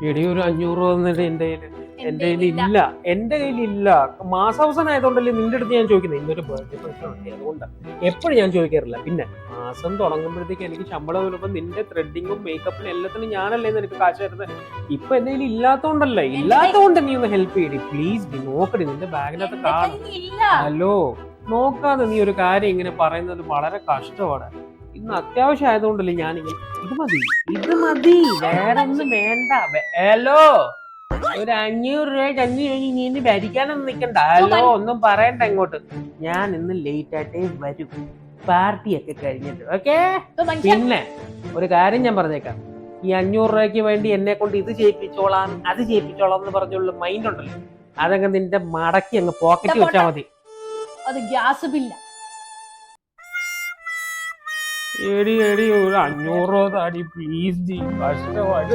എടി ഒരു 500 രൂപ തന്നിട്ട് എന്റെ കയ്യിൽ ഇല്ല. എന്റെ കയ്യിൽ ഇല്ല. മാസാവസാനം ആയതുകൊണ്ടല്ലേ നിന്റെ അടുത്ത് ഞാൻ ചോദിക്കുന്നത്. ഇന്നൊരു ബർത്ത്ഡേ ഫംഗ്ഷൻ ഉണ്ട്, അതുകൊണ്ടാണ്. എപ്പോഴും ഞാൻ ചോദിക്കാറില്ല. പിന്നെ മാസം തുടങ്ങുമ്പോഴത്തേക്ക് എനിക്ക് ശമ്പളം വരുമ്പോൾ നിന്റെ ത്രെഡിങ്ങും മേക്കപ്പിനും എല്ലാത്തിനും ഞാനല്ലേ നിനക്ക് കാശ് തരുന്നത്. ഇപ്പൊ എന്റെ കയ്യിൽ ഇല്ലാത്തോണ്ടല്ലേ. ഇല്ലാത്തോണ്ട് നീ ഒന്ന് ഹെൽപ്പ് ചെയ്യടി പ്ലീസ്. നോക്കടി നിന്റെ ബാഗിനകത്ത് കാണും. ഹലോ, നോക്കാതെ നീ ഒരു കാര്യം ഇങ്ങനെ പറയുന്നത് വളരെ കഷ്ടമാണ്. ഇന്ന് അത്യാവശ്യം ആയതുകൊണ്ടല്ലേ ഞാനിങ്ങനെ. ഇത് മതി, വേറെ ഒന്നും വേണ്ട. ഹലോ, ഒരു 500 രൂപ തന്നു കഴിഞ്ഞ് നീ ഇന്ന് ഭരിക്കാനൊന്നും നിക്കണ്ട. ഹലോ, ഒന്നും പറയണ്ട ഇങ്ങോട്ട്. ഞാൻ ഇന്ന് ലേറ്റ് ആയിട്ടേ വരും, പാർട്ടിയൊക്കെ കഴിഞ്ഞിട്ട്. ഓക്കെ. പിന്നെ ഒരു കാര്യം ഞാൻ പറഞ്ഞേക്കാം, ഈ 500 രൂപയ്ക്ക് വേണ്ടി എന്നെ കൊണ്ട് ഇത് ചെയ്യിപ്പിച്ചോളാം അത് ചെയ്യിപ്പിച്ചോളാം എന്ന് പറഞ്ഞുള്ള മൈൻഡ് ഉണ്ടല്ലോ, അതങ്ങ് നിന്റെ മടക്കി അങ്ങ് പോക്കറ്റ് വെച്ചാൽ മതി. അത് ഗ്യാസ് ബില്ല. എടി ഒരു 500 രൂപ താടി പ്ലീസ്. കഷ്ടമായി.